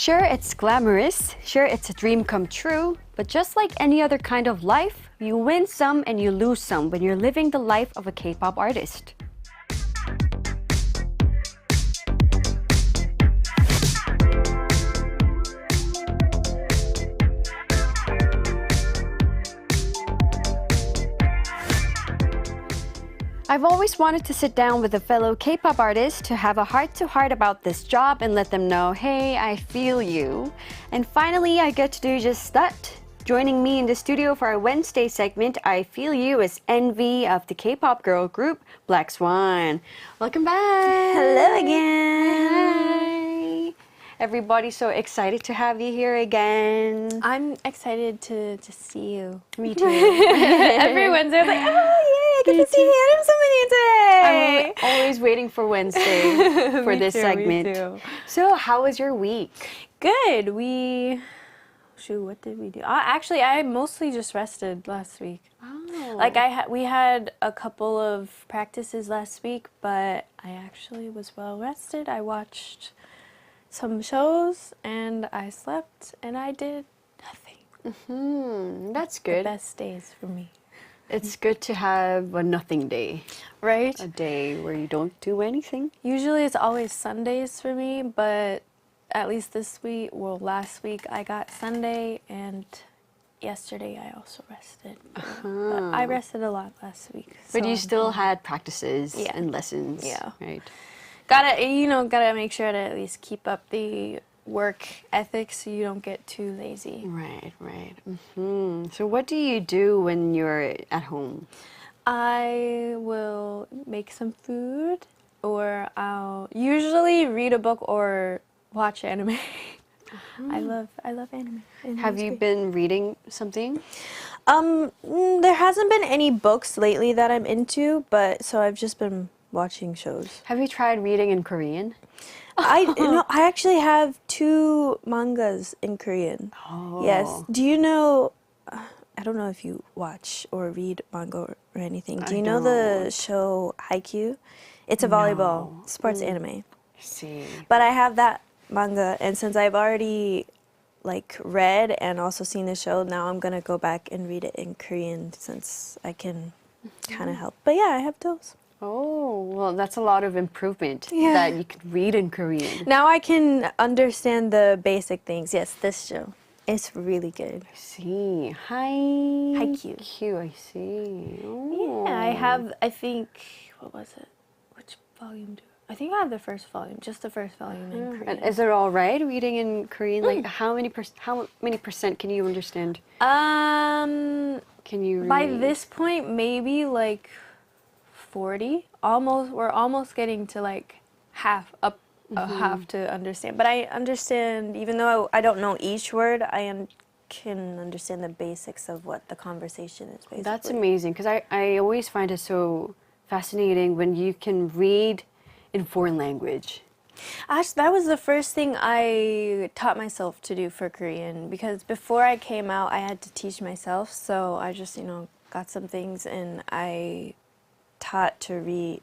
Sure, it's glamorous. Sure, it's a dream come true. But just like any other kind of life, you win some and you lose some when you're living the life of a K-pop artist. I've always wanted to sit down with a fellow K-pop artist to have a heart-to-heart about this job and let them know, hey, I feel you. And finally, I get to do just that. Joining me in the studio for our Wednesday segment, I Feel You, is NVee of the K-pop girl group Blackswan. Welcome back. Hello again. Hi. Everybody's so excited to have you here again. I'm excited to see you. Me too. Every Wednesday, I'm like, oh, yay, I get to see Hyerim so many today. I'm always waiting for Wednesday for this segment. Me too. So, how was your week? Good. What did we do? Actually, I mostly just rested last week. Oh. Like we had a couple of practices last week, but I actually was well rested. I watched some shows and I slept and I did nothing. That's good. The best days for me. It's good to have a nothing day. Right? A day where you don't do anything. Usually it's always Sundays for me, but at least last week I got Sunday and yesterday I also rested. But I rested a lot last week. But so you still had practices Yeah. and lessons. Yeah. Right. Gotta make sure to at least keep up the work ethic so you don't get too lazy. Right. So what do you do when you're at home? I will make some food, or I'll usually read a book or watch anime. I love anime. Have you been reading something? There hasn't been any books lately that I'm into, but so I've just been watching shows. Have you tried reading in Korean? I actually have 2 mangas in Korean. Oh. Yes. Do you know? I don't know if you watch or read manga or anything. Do you know the show Haikyuu? It's a volleyball sports anime. I see. But I have that manga, and since I've already read and also seen the show, now I'm gonna go back and read it in Korean since I can kind of help. But yeah, I have those. Oh, well, that's a lot of improvement Yeah. that you can read in Korean. Now I can understand the basic things. Yes, this show. It's really good. I see. Haikyuu. I see. Oh. Yeah, I have, I think, what was it? Which volume I think I have the first volume, just the first volume in Korean. And is it all right reading in Korean? Like how many percent can you understand? Can you read? By this point, maybe 40. We're almost getting to half half to understand. But I understand, even though I don't know each word, I can understand the basics of what the conversation is basically. That's amazing, because I always find it so fascinating when you can read in foreign language. Actually, that was the first thing I taught myself to do for Korean, because before I came out, I had to teach myself. So I just, got some things, and I taught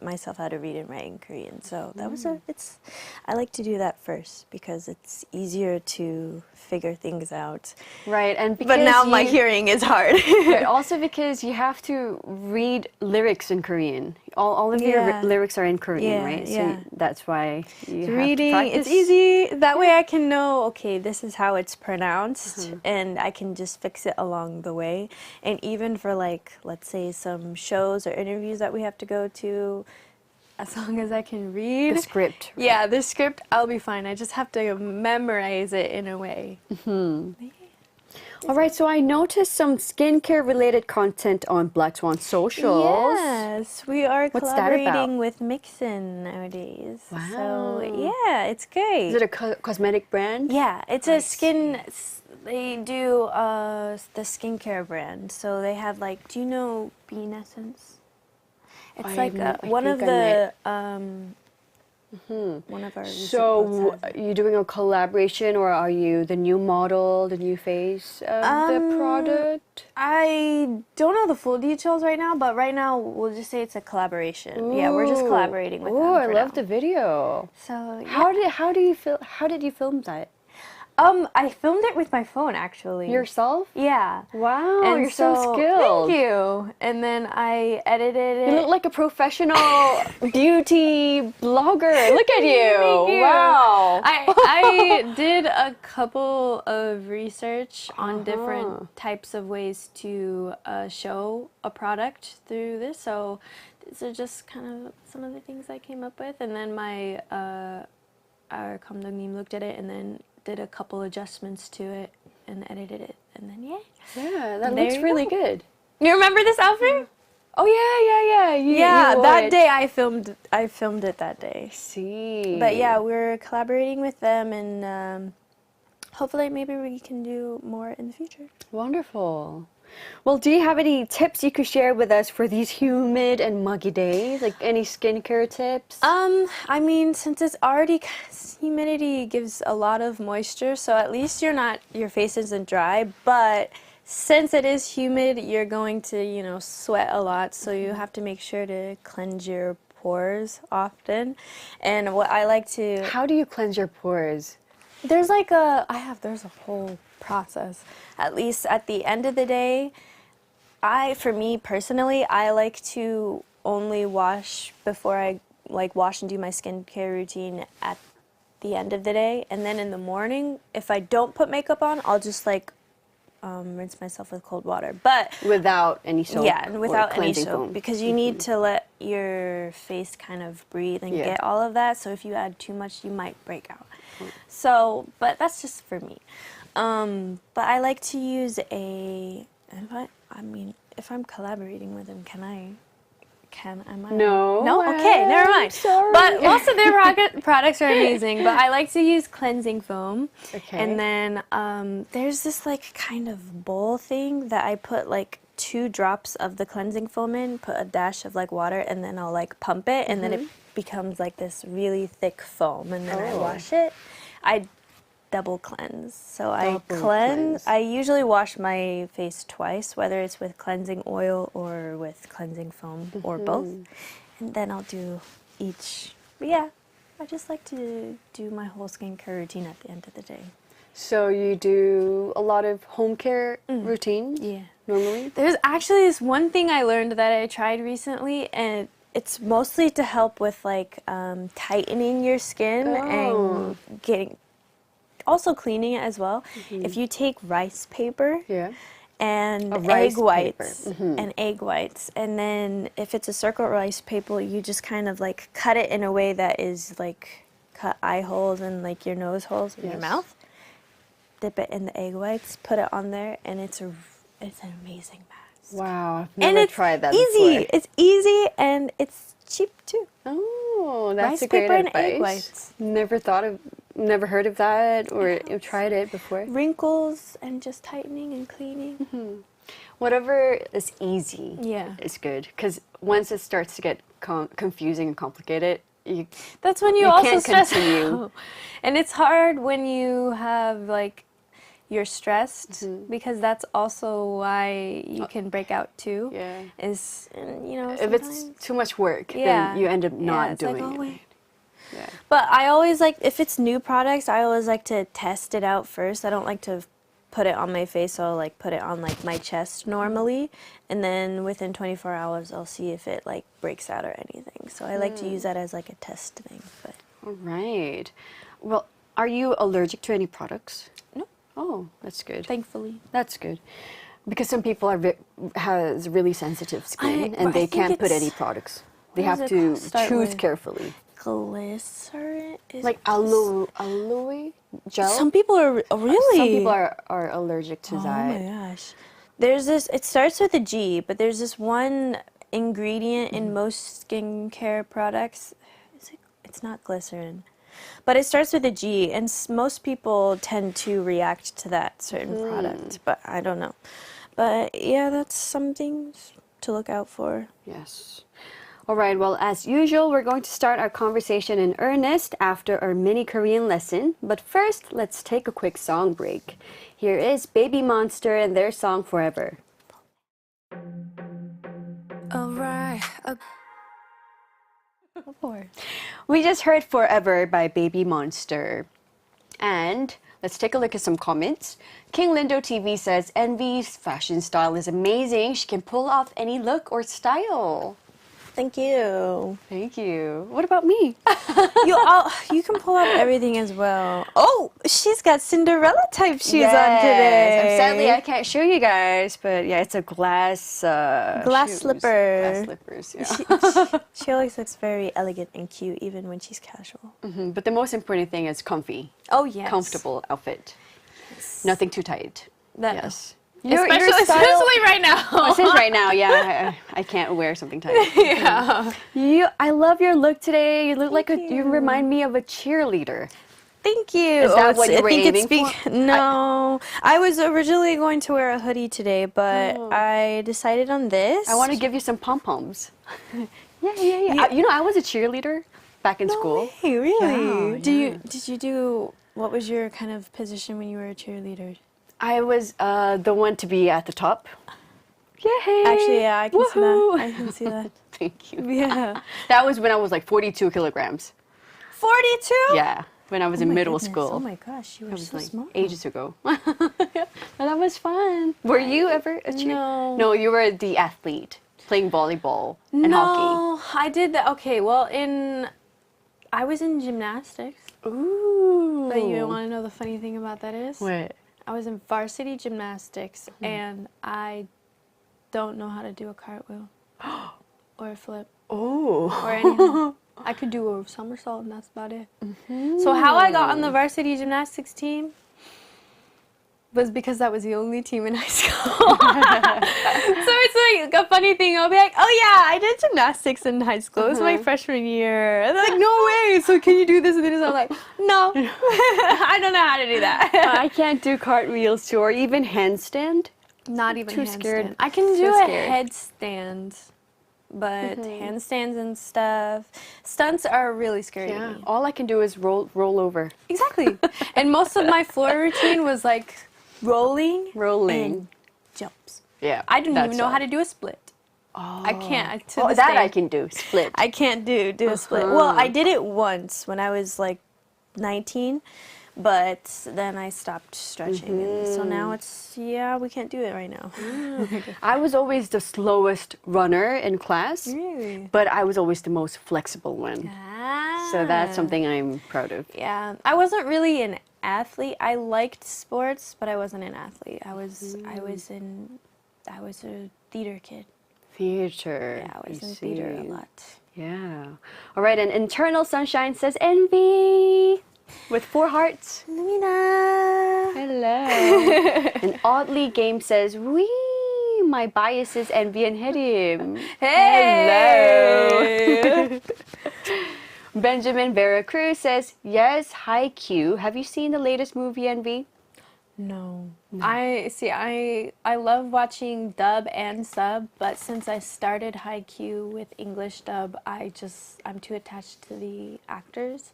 myself how to read and write in Korean. So that was I like to do that first because it's easier to figure things out. Right, and because but now my hearing is hard. But also because you have to read lyrics in Korean. All of your lyrics are in Korean, right? So that's why you have reading, to practice. it's easy. That way I can know, okay, this is how it's pronounced, and I can just fix it along the way. And even for let's say some shows or interviews that we have to go to, as long as I can read the script. Right? Yeah, the script, I'll be fine. I just have to memorize it in a way. All right, so I noticed some skincare related content on Blackswan socials. Yes, we are What's that about? collaborating with Mixin nowadays. Wow. So yeah, it's great. Is it a cosmetic brand? Yeah, it's a skin. They do the skincare brand. So they have do you know Bean Essence? It's one of the one of our. So are you doing a collaboration, or are you the new model, the new face of the product? I don't know the full details right now, but right now we'll just say it's a collaboration. Ooh. Yeah, we're just collaborating with them. Oh, I love the video. So yeah. How did you film that? I filmed it with my phone, actually. Yourself? Yeah. Wow, And you're so skilled. Thank you. And then I edited it. You look like a professional beauty blogger. Look at you. Thank you. Wow. I did a couple of research on different types of ways to show a product through this. So these are just kind of some of the things I came up with. And then my our 감독님 looked at it and then did a couple adjustments to it and edited it. And then Yeah, that looks really good. You remember this outfit? Oh yeah. You that would. day I filmed it that day. See. But yeah, we're collaborating with them, and hopefully maybe we can do more in the future. Wonderful. Well, do you have any tips you could share with us for these humid and muggy days? Like any skincare tips? I mean, since it's already humidity gives a lot of moisture, so at least your face isn't dry, but since it is humid, you're going to, sweat a lot, so you have to make sure to cleanse your pores often. And what I like to... How do you cleanse your pores? There's there's a whole process. At least at the end of the day, for me personally, I like to only wash before I wash and do my skincare routine at the end of the day. And then in the morning, if I don't put makeup on, I'll just rinse myself with cold water. But without any soap? Yeah, and without any soap. Foam. Because you need to let your face kind of breathe and get all of that. So if you add too much, you might break out. So, but that's just for me. But I like to use if I'm collaborating with them, am I? No. No? Okay, never mind. Sorry. But most of their products are amazing. But I like to use cleansing foam. Okay. And then there's this kind of bowl thing that I put 2 drops of the cleansing foam in, put a dash of water, and then I'll pump it, and then it becomes this really thick foam, and then I wash it. I double cleanse. So I cleanse. I usually wash my face twice, whether it's with cleansing oil or with cleansing foam or both. And then I'll do each. But yeah, I just like to do my whole skincare routine at the end of the day. So you do a lot of home care routine? Yeah. Normally? There's actually this one thing I learned that I tried recently, and it's mostly to help with tightening your skin and also cleaning it as well. If you take rice paper and egg whites and then if it's a circle rice paper, you just kind of cut it in a way that is cut eye holes and your nose holes in your mouth. Dip it in the egg whites, put it on there, and it's an amazing mask. Wow, I've never tried that easy. before. It's easy and it's cheap too. Oh, that's rice a great paper advice. And egg whites. Never heard of that or tried it before. Wrinkles and just tightening and cleaning. Whatever is easy is good, because once it starts to get confusing and complicated, that's when you also can't stress continue. out. And it's hard when you have you're stressed, because that's also why you can break out too. Yeah. If it's too much work, then you end up not doing it. Wait. Yeah. But I always if it's new products, I always like to test it out first. I don't like to put it on my face, so I'll put it on my chest normally, and then within 24 hours I'll see if it breaks out or anything. So I like to use that as a test thing. But all right. Well, are you allergic to any products? No. Oh, that's good. Thankfully. That's good. Because some people has really sensitive skin and they can't put any products. They have to choose carefully. Glycerin? Aloe gel? Some people are really... Some people are allergic to that. Oh my gosh. There's this, it starts with a G, but there's this one ingredient in most skincare products. It's not glycerin. But it starts with a G, and most people tend to react to that certain product, but I don't know. But yeah, that's something to look out for. Yes. All right, well, as usual, we're going to start our conversation in earnest after our mini Korean lesson. But first, let's take a quick song break. Here is Baby Monster and their song Forever. All right. We just heard Forever by Baby Monster. And Let's take a look at some comments. King Lindo TV says, NVee's fashion style is amazing. She can pull off any look or style. Thank you. Thank you. What about me? You can pull off everything as well. Oh, she's got Cinderella type shoes on today. Sadly, I can't show you guys, but yeah, it's a glass shoes. Slipper. Glass slippers, yeah. She always looks very elegant and cute, even when she's casual. But the most important thing is comfy. Oh, yes. Comfortable outfit. Yes. Nothing too tight. Yes. Especially right now. Since right now, yeah, I can't wear something tight. Yeah. I love your look today. You look you remind me of a cheerleader. Thank you. Is that what you were aiming for? No. I was originally going to wear a hoodie today, but I decided on this. I want to give you some pom-poms. Yeah. I was a cheerleader back in school. Hey, really? Yeah. What was your kind of position when you were a cheerleader? I was the one to be at the top. Yay! Actually, yeah, I can see that. I can see that. Thank you. Yeah. That was when I was like 42 kilograms. 42? Yeah, when I was in middle school. Oh my gosh, you were so smart. Ages ago. But that was fun. Were you ever a cheerleader? No. No, you were the athlete playing volleyball and hockey. No, I did that. Okay, well, I was in gymnastics. Ooh. But you want to know the funny thing about that is? What? I was in varsity gymnastics, and I don't know how to do a cartwheel or a flip or anything. I could do a somersault, and that's about it. So how I got on the varsity gymnastics team was because that was the only team in high school. So it's like a funny thing. I'll be like, oh yeah, I did gymnastics in high school. It was my freshman year. And they're like, no way. So can you do this and this? I'm like, no, I don't know how to do that. I can't do cartwheels too, or even handstand. Not even Too handstand. scared. I can do So a scared. headstand, but handstands and stuff, stunts are really scary to me. All I can do is roll over. Exactly. And most of my floor routine was like rolling and jumps. Yeah. I didn't even know how to do a split. Oh. I can't. I can do split. I can't do a split. Well, I did it once when I was like 19, but then I stopped stretching. And so now we can't do it right now. I was always the slowest runner in class. Really? But I was always the most flexible one. So that's something I'm proud of. Yeah. I wasn't really an athlete. I liked sports, but I wasn't an athlete. I was a theater kid. Theater. Yeah, I was in theater a lot. Yeah. All right, and Internal Sunshine says NVee with 4 hearts. Hello. And Oddly Game says, wee, my bias is NVee and Hyerim. Hey. Hello. Benjamin Vera Cruz says, yes, hi Q. Have you seen the latest movie, NVee? No. I love watching dub and sub, but since I started Haikyuu with English dub, I'm too attached to the actors.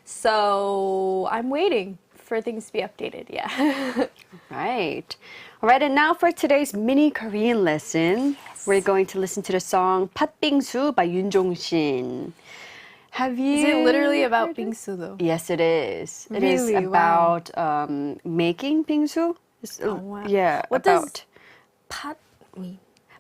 So I'm waiting for things to be updated, yeah. Right. All right, and now for today's mini Korean lesson, we're going to listen to the song Patbingsu by Yoon Jong-shin. Is it literally about bingsu though? Yes, it is. It really? is about making bingsu. Oh, wow. Yeah. What does pat mean?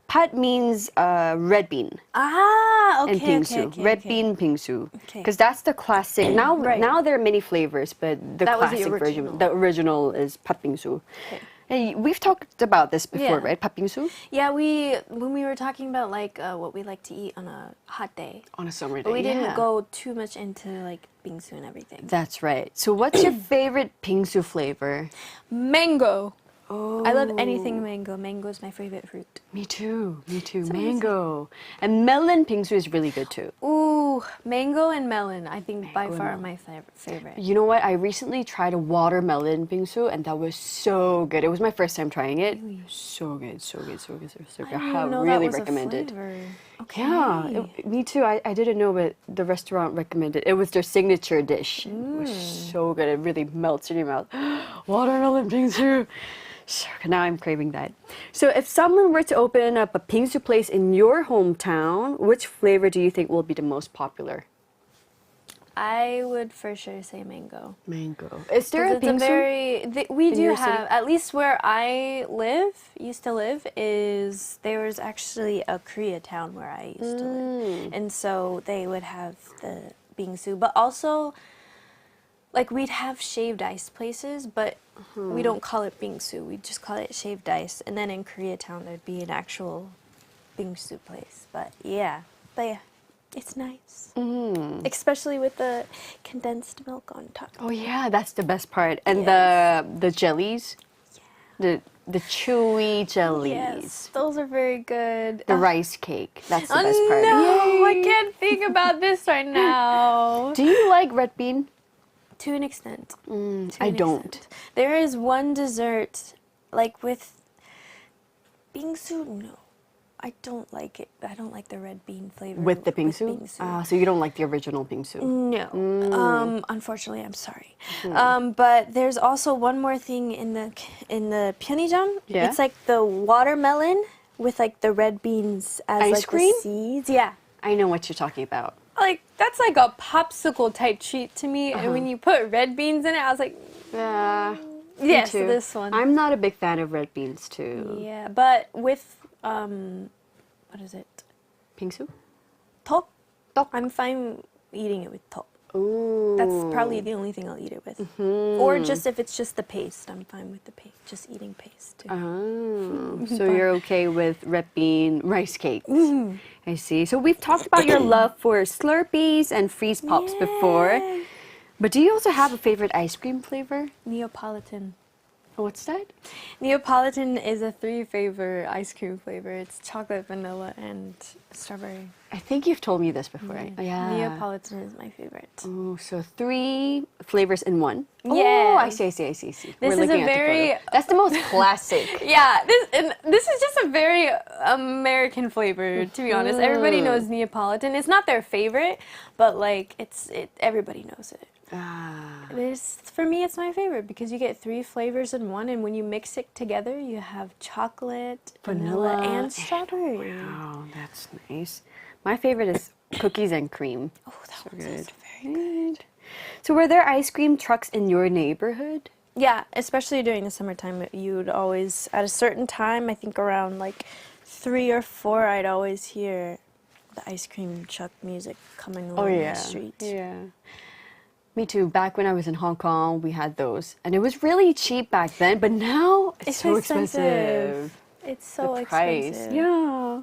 Pat means red bean. Ah, okay. And bingsu. Okay, red bean bingsu. Okay. Because that's the classic. Now, Right. now there are many flavors, but the That was the classic version, original. the original is patbingsu. Okay. Hey, we've talked about this before, Yeah. right? Patbingsu? Yeah, when we were talking about like what we like to eat on a hot day, On a summer day. but we didn't yeah. go too much into like bingsu and everything. That's right. So what's your favorite bingsu flavor? Mango. Oh. I love anything mango. Mango is my favorite fruit. Me too. Mango. And melon bingsu is really good too. Ooh, mango and melon, I think by far my favorite. You know what? I recently tried a watermelon bingsu and that was so good. It was my first time trying it. Really? So good. I didn't I even know really that was recommend a it. flavor. Okay. Yeah, me too. I didn't know, but the restaurant recommended. It was their signature dish. It was so good. It really melts in your mouth. Watermelon bingsu. So now I'm craving that. So if someone were to open up a bingsu place in your hometown, which flavor do you think will be the most popular? I would for sure say mango. Mango. Is there a bingsu? We do your have, city? at least where I used to live, there was actually a Koreatown where I used to live. And so they would have the bingsu. But also, like, we'd have shaved ice places, but we don't call it bingsu. We just call it shaved ice. And then in Koreatown, there'd be an actual bingsu place. But yeah, it's nice. Especially with the condensed milk on top. Oh yeah, that's the best part. And the jellies, the chewy jellies. Yes, those are very good. The rice cake, that's the best part. No, I can't think about this right now. Do you like red bean? To an extent. I don't. There is one dessert, like with bingsu, no. I don't like it. I don't like the red bean flavor. With the bingsu? So you don't like the original bingsu? No. Unfortunately, I'm sorry. But there's also one more thing in the 편의점. Yeah? It's like the watermelon with like the red beans as Ice like cream? the seeds. Yeah. I know what you're talking about. Like, that's like a popsicle type treat to me. And when you put red beans in it, I was like, Yeah. yes, Me too. this one. I'm not a big fan of red beans too. Yeah, but with, what is it? Bingsu? Top? Top. I'm fine eating it with top. Ooh. That's probably the only thing I'll eat it with. Or just if it's just the paste, I'm fine with the paste. Just eating paste too. Oh, so you're okay with red bean rice cakes. I see. So we've talked about your love for Slurpees and Freeze Pops before. But do you also have a favorite ice cream flavor? Neapolitan. What's that? Neapolitan is a 3-flavor ice cream flavor. It's chocolate, vanilla, and strawberry. I think you've told me this before. Yeah. Neapolitan is my favorite. Oh, so 3 flavors in one. Yes. Oh, I see. This We're is looking a at the very- photo. That's the most classic. Yeah, this is just a very American flavor, to be honest. Everybody knows Neapolitan. It's not their favorite, but like everybody knows it. For me, it's my favorite because you get 3 flavors in one, and when you mix it together, you have chocolate, vanilla, and strawberry. Wow, that's nice. My favorite is cookies and cream. Oh, that So one's good. also very good. So were there ice cream trucks in your neighborhood? Yeah, especially during the summertime, you would always, at a certain time, I think around like 3 or 4, I'd always hear the ice cream truck music coming along the street. Yeah. Me too. Back when I was in Hong Kong, we had those. And it was really cheap back then, but now it's so expensive. It's so The price. expensive. Yeah.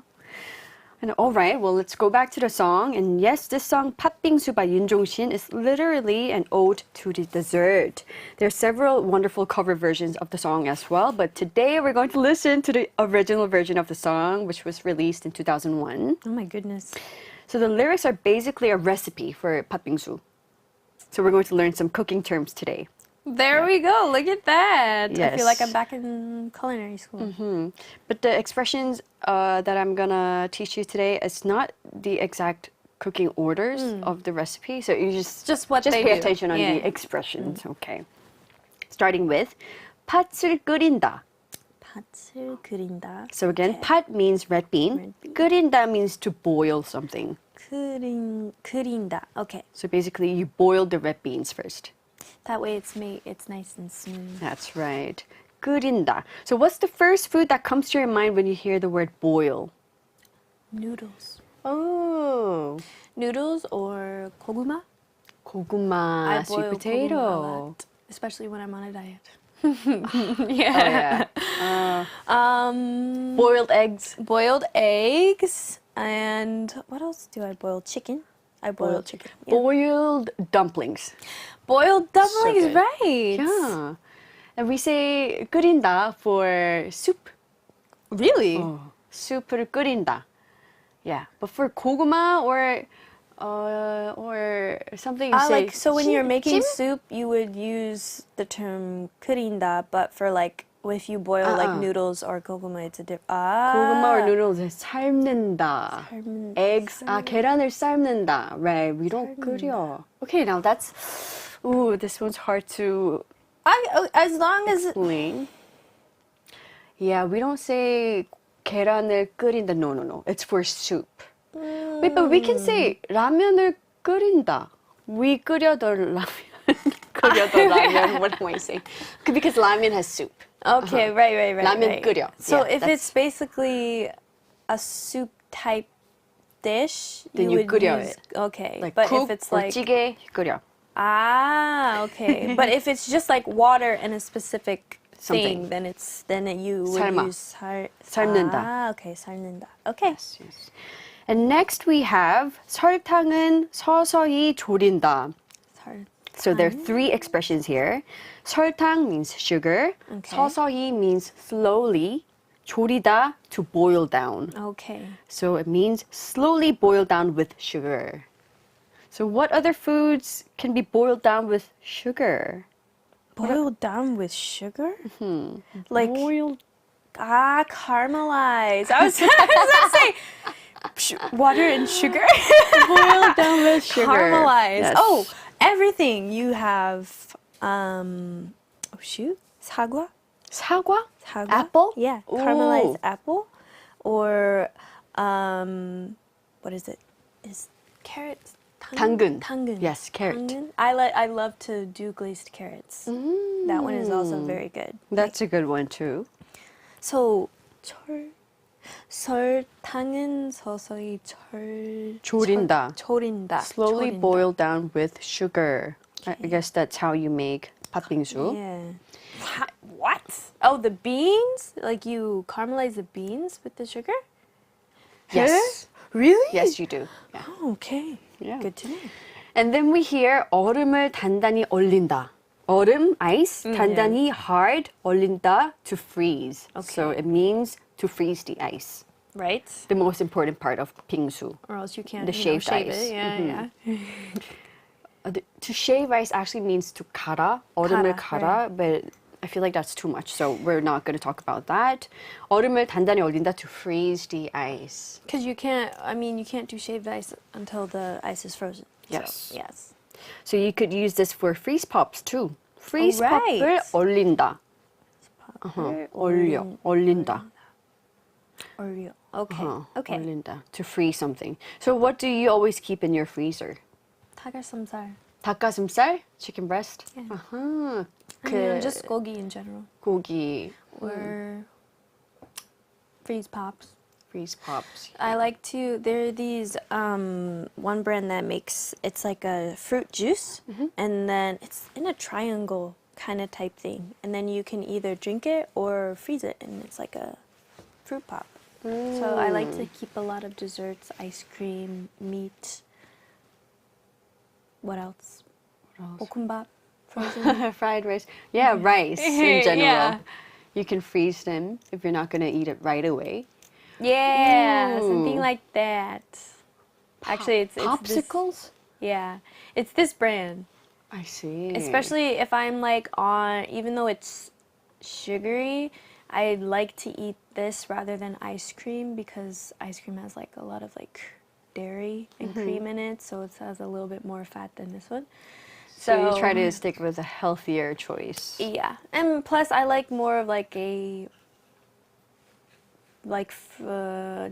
And all right, well, let's go back to the song. And yes, this song, Patbingsu by Yoon Jong-shin, is literally an ode to the dessert. There are several wonderful cover versions of the song as well, but today we're going to listen to the original version of the song, which was released in 2001. Oh my goodness. So the lyrics are basically a recipe for Patbingsu. So we're going to learn some cooking terms today. There we go. Look at that. I Yes. feel like I'm back in culinary school. But the expressions that I'm gonna teach you today is not the exact cooking orders of the recipe. So you just what they pay do. attention on Yeah. the expressions. Okay. Starting with 팥을 끓인다. 팥을 끓인다. So again, Okay. 팥 means red bean. Red bean. 끓인다 means to boil something. 끓인다. Okay. So basically, you boil the red beans first. That way it's nice and smooth. That's right. 끓인다. So what's the first food that comes to your mind when you hear the word boil? Noodles. Oh. Noodles or 고구마? 고구마, sweet boil potato. 고구마 a lot, especially when I'm on a diet. Yeah. Boiled eggs. Boiled eggs. And what else do I boil? Chicken. I boil chicken. Yeah. Boiled dumplings. Boiled dumplings, good. right? Yeah. And we say 끓인다 for soup. Really? Soup을 끓인다. Yeah. But for 고구마 or something you say. So when you're making 찜? soup, you would use the term 끓인다, but for like if you boil like noodles or 고구마, it's a different. 고구마 or noodles is 삶는다. Eggs, 계란을 삶는다. Right, we don't 끓여. Okay, now that's, this one's hard to As long as explain. Yeah, we don't say 계란을 끓인다. No. It's for soup. Wait, but we can say 라면을 끓인다. We 끓여도 라면. 끓여도 라면. What am I saying? Because ramen has soup. Okay, right. 라면 끓여. So Yeah, if it's basically a soup type dish, then you you would 끓여 use, it. okay. Like but cook if it's or like 찌개, 끓여. okay. But if it's just like water and a specific Something. thing, then you would 삶아. use 삶는다. okay, 삶는다. Okay. Yes. And next we have 설탕은 서서히 졸인다. So there are three expressions here. 설탕 means sugar. Okay. 서서히 means slowly. 졸이다, to boil down. Okay. So it means slowly boil down with sugar. So what other foods can be boiled down with sugar? Boiled down with sugar? Like Boiled. Caramelized. I was gonna say water and sugar. Boiled down with sugar. Caramelized. Yes. Oh, everything. You have 사과? 사과? 사과? Apple? Yeah, Ooh. caramelized apple. Or what is it? Is carrots? 당근. 당근. Yes, carrot. 당근. I love to do glazed carrots. That one is also very good. That's a good one too. So 설탕은 서서히 졸인다. 졸인다. Slowly 졸인다. boil down with sugar. I guess that's how you make Patbingsu. Yeah. What? Oh, the beans? Like you caramelize the beans with the sugar? Yes. Really? Yes, you do. Yeah. Oh, okay. Yeah. Good to know. And then we hear 얼음을 단단히 얼린다. 얼음, ice, 단단히 hard, 얼린다, to freeze. So it means to freeze the ice. Right? The most important part of bingsu. Or else you can't The shave shaved it. ice. Yeah. To shave ice actually means to 갈아, 얼음을 갈아, 갈아, but I feel like that's too much, so we're not going to talk about that. 얼음을 단단히 얼린다, to freeze the ice. Because you can't do shaved ice until the ice is frozen. Yes. So, yes. So you could use this for freeze pops too. freeze right. pop을 얼린다. 얼려, 얼린다. 얼려. Okay. Okay. 얼린다. To freeze something. So what do you always keep in your freezer? 닭가슴살. 닭가슴살? Chicken breast? Yeah. 그 just gogi in general. 고기. Or freeze pops. Freeze pops. I like to, there are these, one brand that makes, it's like a fruit juice, and then it's in a triangle kind of type thing. And then you can either drink it or freeze it, and it's like a fruit pop. So I like to keep a lot of desserts, ice cream, meat. What else? 볶음밥, frozen. Fried rice. Yeah, rice in general. Yeah. You can freeze them if you're not going to eat it right away. Yeah, Ooh. something like that. Actually, it's Popsicles? this, yeah, it's this brand. I see. Especially if I'm like on, even though it's sugary, I like to eat this rather than ice cream because ice cream has like a lot of like dairy and cream in it, so it has a little bit more fat than this one. So you try to stick with a healthier choice. Yeah, and plus I like more of like a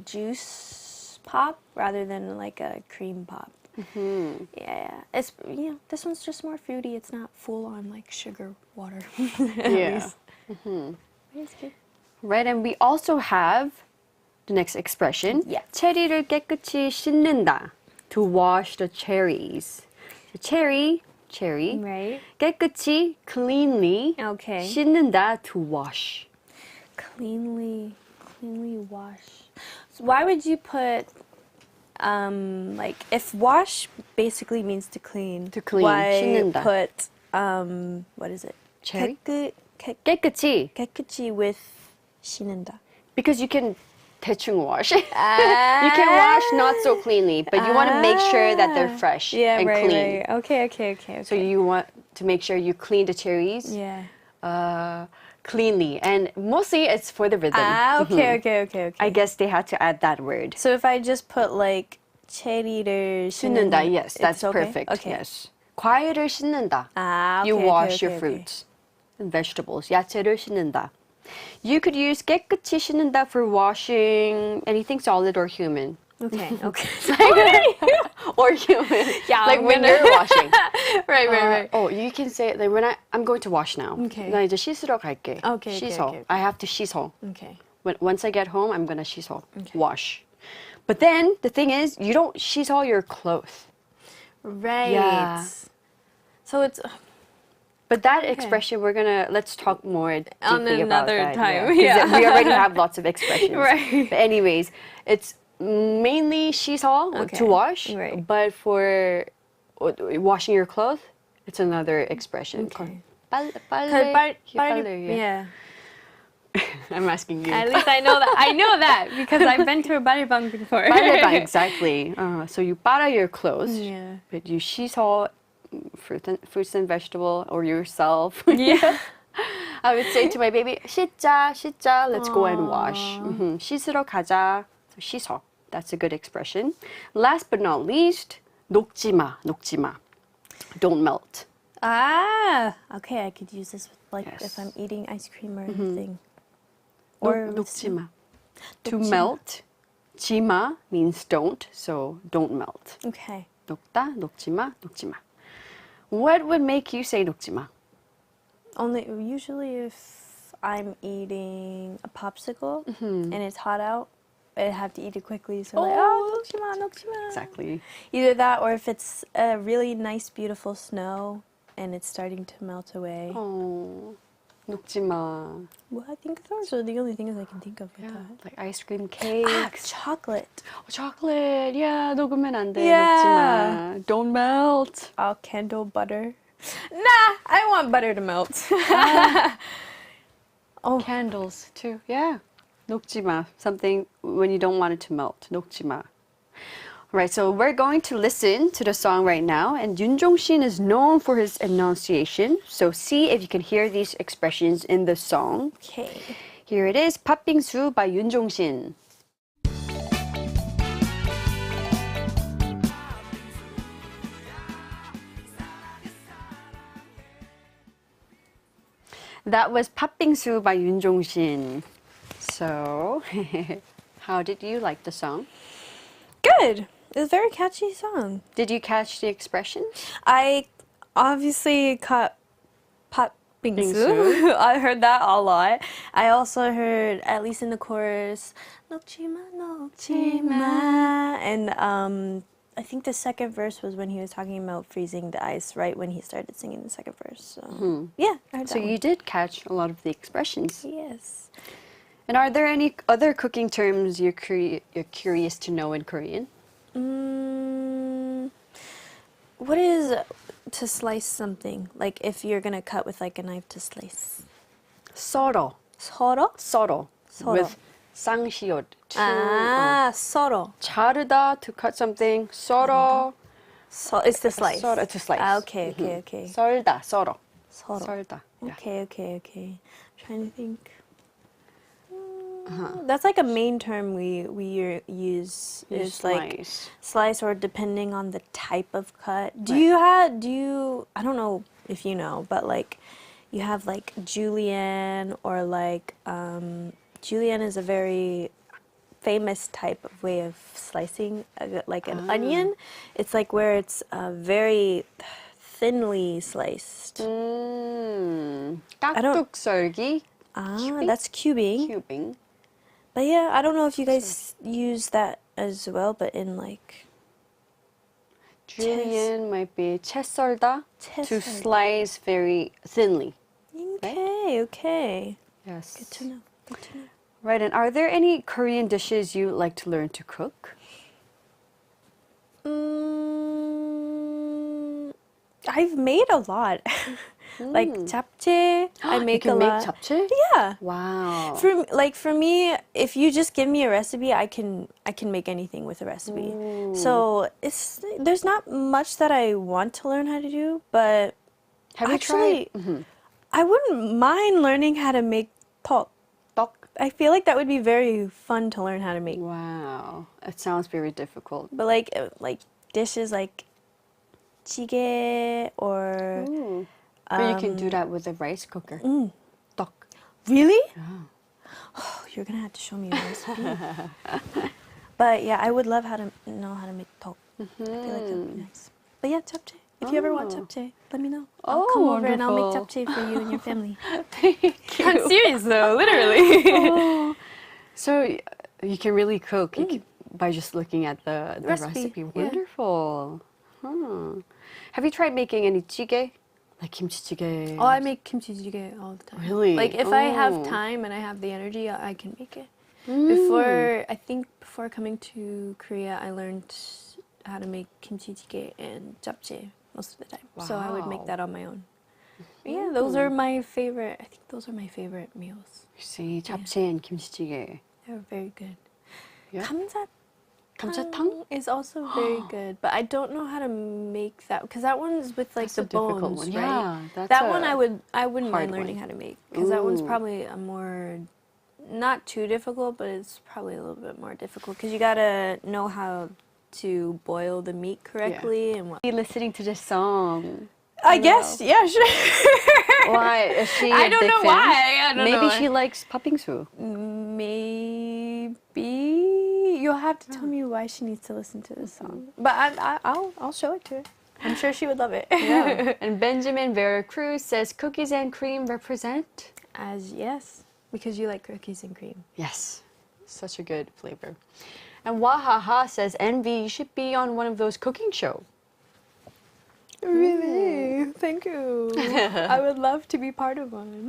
juice pop rather than like a cream pop. Yeah, it's this one's just more fruity. It's not full on like sugar water. Yeah. It's good. Right, and we also have the next expression. Yeah. 체리를 깨끗이 씻는다. To wash the cherries. So cherry. Right. 깨끗이, cleanly. Okay. 씻는다, to wash. Cleanly wash. So why would you put like if wash basically means to clean? To clean, Why 씻는다. put what is it? Cherry? 깨끗이 깨끗이. with 씻는다. Because you can 대충 wash. You can wash not so cleanly, but you want to make sure that they're fresh and clean. Right. Okay. So you want to make sure you clean the cherries cleanly. And mostly it's for the rhythm. Okay. I guess they had to add that word. So if I just put like 체리를 씻는다, yes, that's okay? perfect. Okay. Yes. 과일을 씻는다. Okay, You wash okay, your okay. fruits and vegetables. 야채를 씻는다. You could use 깨끗이 씻는다 for washing anything solid or human. Okay, okay. Or human. Yeah, like when you're washing. right. Oh, you can say like when I'm going to wash now. Okay. 나 이제 씻으러 갈게. Okay, 씻어. okay. I have to 씻어. Okay. Once I get home, I'm gonna 씻어. Okay. Wash. But then the thing is, you don't 씻어 your clothes. Right. Yeah. So it's But that expression, let's talk more deeply on about another that. time. Yeah. 'Cause Yeah. we already have lots of expressions. Right. But anyways, it's mainly 씻어 Okay. to wash. Right. But for washing your clothes, it's another expression. Okay. 빨래. Yeah. I'm asking you. At least I know that. I know that because I've been to a 빨래방 before. 빨래방, exactly. So you 빨아 your clothes, Yeah. but you 씻어 fruits and vegetable or yourself. Yeah. I would say to my baby, 씻자, let's go and wash. 씻으러 가자. So 씻어. That's a good expression. Last but not least, 녹지 마. Don't melt. Ah, okay. I could use this with like Yes. if I'm eating ice cream or anything. Or 녹지 마. To 녹지 마. melt, 지마 means don't, so don't melt. Okay. 녹다, 녹지 마. What would make you say 녹지 마? Only usually if I'm eating a popsicle and it's hot out, I have to eat it quickly. So like, 녹지 마. Exactly. Either that or if it's a really nice, beautiful snow and it's starting to melt away. Oh, 녹지 마. Well, I think those are the only things I can think of with that. Like ice cream cakes. Chocolate. Chocolate. Yeah, 녹으면 안 돼. Yeah. 녹지 마. Don't melt. Oh, candle butter. Nah, I want butter to melt. Oh, candles too. Yeah. 녹지 마. Something when you don't want it to melt. 녹지 마. Right, so we're going to listen to the song right now, and Yoon Jong-shin is known for his enunciation, so see if you can hear these expressions in the song. Okay. Here it is, Patbingsu by Yoon Jong-shin. That was Patbingsu by Yoon Jong-shin. So, how did you like the song? Good. It's a very catchy song. Did you catch the expressions? I obviously caught Patbingsu. Bingsu. I heard that a lot. I also heard, at least in the chorus, 녹지 마. And I think the second verse was when he was talking about freezing the ice, right when he started singing the second verse. So, yeah, I heard So that you did catch a lot of the expressions. one. Yes. And are there any other cooking terms you're curious to know in Korean? What is to slice something? Like if you're gonna cut with like a knife to slice. 썰어. 썰어? With 쌍시옷. 썰어. 자르다 to cut something. 썰어. It's the slice. 썰어 to slice. Okay. 썰다. 썰어. 썰어. 썰다. Yeah. Okay. Trying to think. That's like a main term we use. Is like slice or depending on the type of cut. Do you I don't know if you know, but like you have like julienne or like julienne is a very famous type of way of slicing like an onion. It's like where it's very thinly sliced. 깍둑썰기. That's cubing. Cubing. But yeah, I don't know if you guys use that as well, but in like Julienne might be 채 썰다. 채 To 썰다. slice very thinly. Okay. Yes. Good to know. Right, and are there any Korean dishes you like to learn to cook? I've made a lot. Like japchae, I make you a can lot. make japchae? Yeah. Wow. For me, if you just give me a recipe, I can make anything with a recipe. So there's not much that I want to learn how to do, but Have you actually, tried? I wouldn't mind learning how to make tok. 떡? I feel like that would be very fun to learn how to make. Wow. It sounds very difficult. But like dishes like jjigae or But you can do that with a rice cooker. 떡. really? Oh, you're gonna have to show me a recipe. But yeah, I would love how to know how to make tok. I feel like that'd be nice. But yeah, japchae. If you ever want japchae, let me know. I'll come over and I'll make japchae for you and your family. Thank you. I'm serious though, literally. So you can really cook by just looking at the recipe. Yeah. Wonderful. Huh. Have you tried making any jjigae? Like kimchi jjigae? Oh, I make kimchi jjigae all the time. Really? Like if I have time and I have the energy, I can make it. Before coming to Korea, I learned how to make kimchi jjigae and japchae most of the time. So I would make that on my own. Yeah, those are my favorite. I think those are my favorite meals. You see, japchae and kimchi jjigae. They're very good. Yeah. 감자탕 is also very good, but I don't know how to make that because that one's with like That's the a difficult bones, one. right? Yeah, that's that a one I wouldn't hard mind learning one. how to make because that one's probably a more not too difficult, but it's probably a little bit more difficult because you gotta know how to boil the meat correctly and what. Listening to this song. I guess, yeah, sure. Why is she? I don't know why. I don't know. Maybe she likes Patbingsu. Maybe you'll have to tell me why she needs to listen to this song. But I'll show it to her. I'm sure she would love it. Yeah. And Benjamin Vera Cruz says cookies and cream represent. As yes, because you like cookies and cream. Yes, such a good flavor. And Wahaha says NVee should be on one of those cooking shows. Really? Thank you. I would love to be part of one.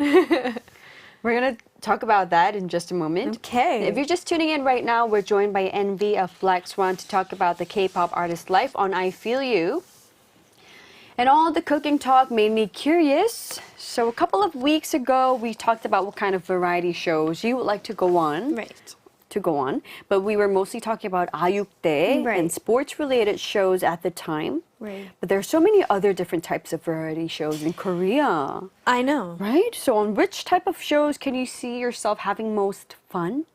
We're going to talk about that in just a moment. Okay. If you're just tuning in right now, we're joined by NVee of Blackswan to talk about the K-pop artist life on I Feel You. And all the cooking talk made me curious. So a couple of weeks ago, we talked about what kind of variety shows you would like to go on. Right. But we were mostly talking about 아육대 Right. and sports-related shows at the time. Right. But there are so many other different types of variety shows in Korea, I know. right? So on which type of shows can you see yourself having most fun?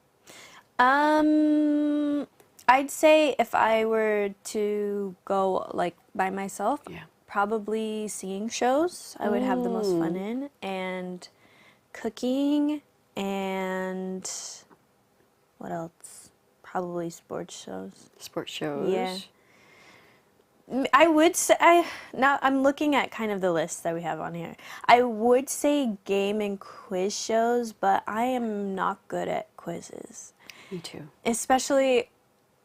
I'd say if I were to go like by myself, probably singing shows I would have the most fun in, and cooking, and what else? Probably sports shows. Sports shows. Yeah. I would say, now I'm looking at kind of the list that we have on here. I would say game and quiz shows, but I am not good at quizzes. Me too. Especially,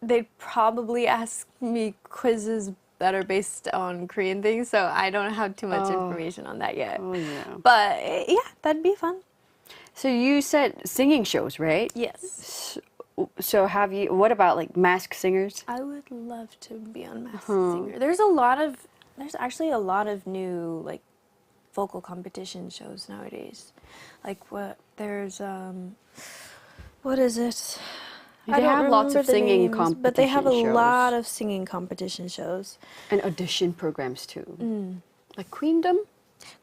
they'd probably ask me quizzes that are based on Korean things, so I don't have too much information on that yet. Oh, yeah. But yeah, that'd be fun. So you said singing shows, right? Yes. So what about like Masked Singers? I would love to be on Masked Singer. There's actually a lot of new like vocal competition shows nowadays. Like what is it? They have lots of singing competition but they have a shows. lot of singing competition shows. And audition programs too. Like Queendom?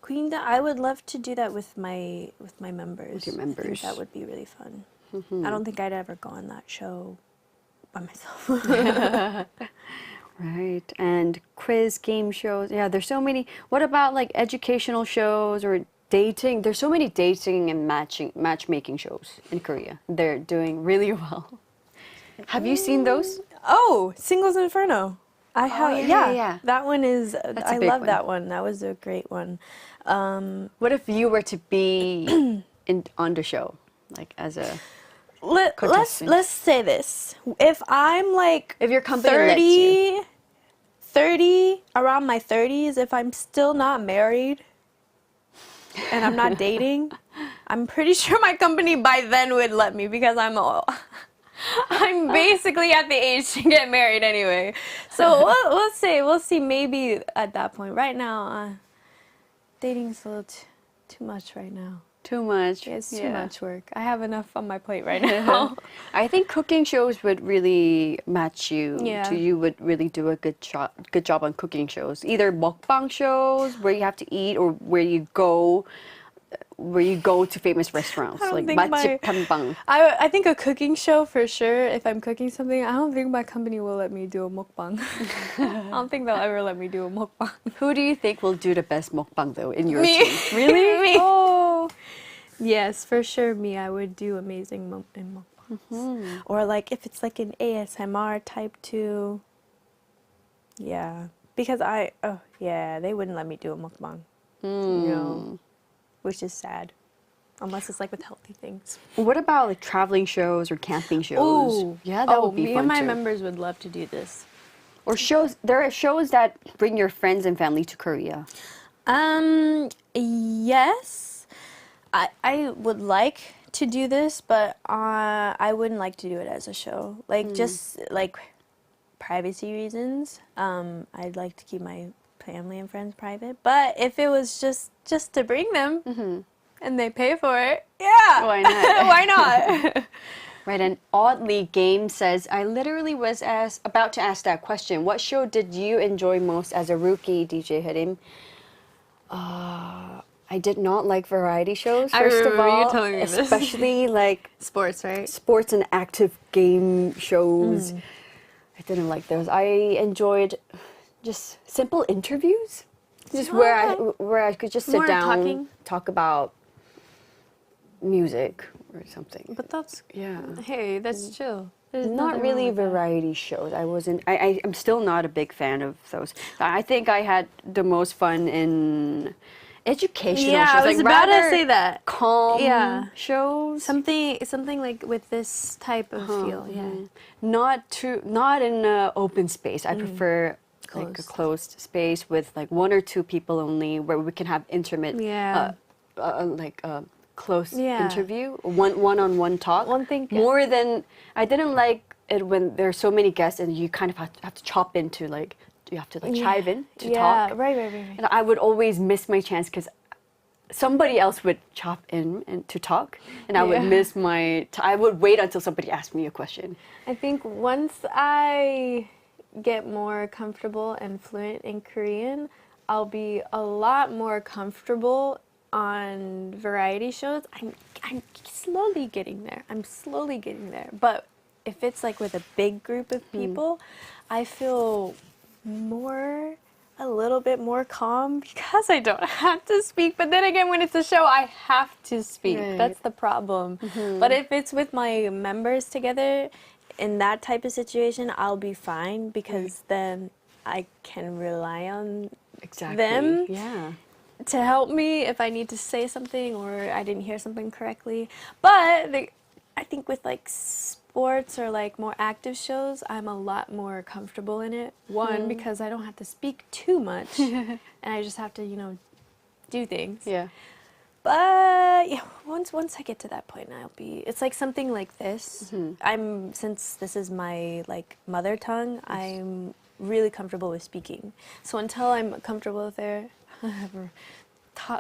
Queendom, I would love to do that with my members. With your I members. think that would be really fun. I don't think I'd ever go on that show by myself. Right. And quiz game shows. Yeah, there's so many. What about like educational shows or dating? There's so many dating and matchmaking shows in Korea. They're doing really well. Have you seen those? Oh, Singles Inferno. I have. yeah. That one is. I big love one. that one. That was a great one. What if you were to be on the show, like as a Let's say this. If I'm like if your company lets you. 30, around my 30s, if I'm still not married and I'm not dating, I'm pretty sure my company by then would let me because I'm basically at the age to get married anyway. So we'll see maybe at that point. Right now, dating's a little too much right now. Too much. It's too much work. I have enough on my plate right now. I think cooking shows would really match you. Yeah. You would really do a good job on cooking shows. Either mukbang shows where you have to eat, or where you go to famous restaurants like 맛집 탐방. I think a cooking show for sure. If I'm cooking something, I don't think my company will let me do a mukbang. I don't think they'll ever let me do a mukbang. Who do you think will do the best mukbang though in your Me. team? Really? Me. Oh. Yes, for sure. Me, I would do amazing in mukbang. Or like if it's like an ASMR type too. Yeah. Because they wouldn't let me do a mukbang. Which is sad. Unless it's like with healthy things. What about like traveling shows or camping shows? Ooh. Yeah, that would be me fun and my too. members would love to do this. Or shows, there are shows that bring your friends and family to Korea. Yes. I would like to do this, but I wouldn't like to do it as a show. Like just like privacy reasons. I'd like to keep my family and friends private. But if it was just to bring them and they pay for it, yeah. Why not? Why not? Right, and Oddly Game says, I literally was about to ask that question. What show did you enjoy most as a rookie, DJ Hyerim? I did not like variety shows, first of all. You telling me this. Especially like Sports, right? sports and active game shows. I didn't like those. I enjoyed just simple interviews. Just where I could just sit More down, talking. talk about music or something. But that's Yeah. Hey, that's chill. There's Not nothing really wrong with that. variety shows. I'm still not a big fan of those. I think I had the most fun in educational Yeah, shows. I was like about to rather say that. calm Yeah. shows. Something like with this type of feel, yeah. Not in an open space. I prefer like a closed space with like one or two people only, where we can have intimate, Yeah. close Yeah. interview, one-on-one talk. One thing- More than I didn't like it when there's so many guests and you kind of have to chop into like you have to like chive in to talk. Right. And I would always miss my chance because somebody else would chop in and to talk, and I would miss my. I would wait until somebody asked me a question. I think once I get more comfortable and fluent in Korean, I'll be a lot more comfortable on variety shows. I'm slowly getting there. But if it's like with a big group of people, I feel a little bit more calm because I don't have to speak. But then again, when it's a show, I have to speak. Right. That's the problem. But if it's with my members together, in that type of situation, I'll be fine because then I can rely on them to help me if I need to say something or I didn't hear something correctly. But I think with like sports or like more active shows, I'm a lot more comfortable in it. One, because I don't have to speak too much and I just have to, do things. Yeah. But yeah, once I get to that point, it's like something like this. Since this is my like mother tongue, I'm really comfortable with speaking. So until I'm comfortable with it,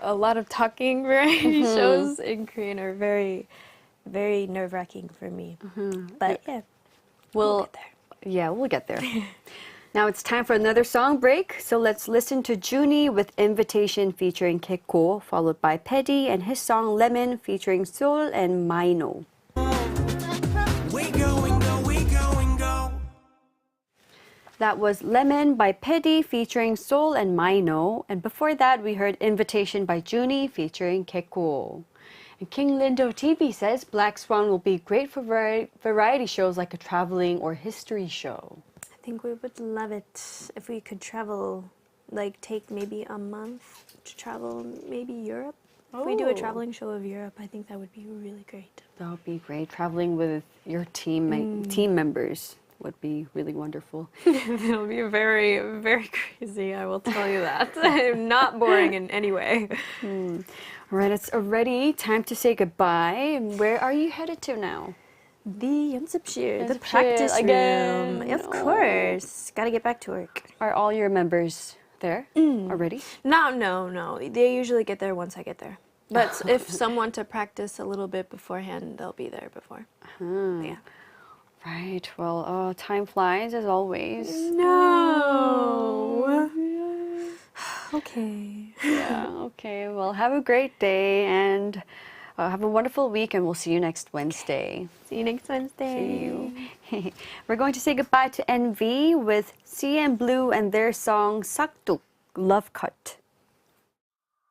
a lot of talking variety shows in Korean are very, very nerve-wracking for me. But yeah, we'll get there. Yeah, we'll get there. Now it's time for another song break. So let's listen to Junie with Invitation featuring Keko, followed by Peddy and his song Lemon featuring Seoul and Maino. That was Lemon by Peddy featuring Seoul and Maino. And before that, we heard Invitation by Junie featuring Keko. And King Lindo TV says Black Swan will be great for variety shows like a traveling or history show. I think we would love it if we could travel, like take maybe a month to travel maybe Europe. If we do a traveling show of Europe, I think that would be really great. That would be great. Traveling with your team members would be really wonderful. It'll be very, very crazy, I will tell you that. Not boring in any way. All right, it's already time to say goodbye. Where are you headed to now? The 연습실, the 연습실 practice again. room. Of course. Gotta get back to work. Are all your members there already? No. They usually get there once I get there. But if someone to practice a little bit beforehand, they'll be there before. Yeah. Right. Well, time flies as always. No. Okay. Yeah. Okay. Well, have a great day and have a wonderful week, and we'll see you next Wednesday. See you next Wednesday. See you. We're going to say goodbye to NVee with CN Blue and their song Sakduk, Love Cut.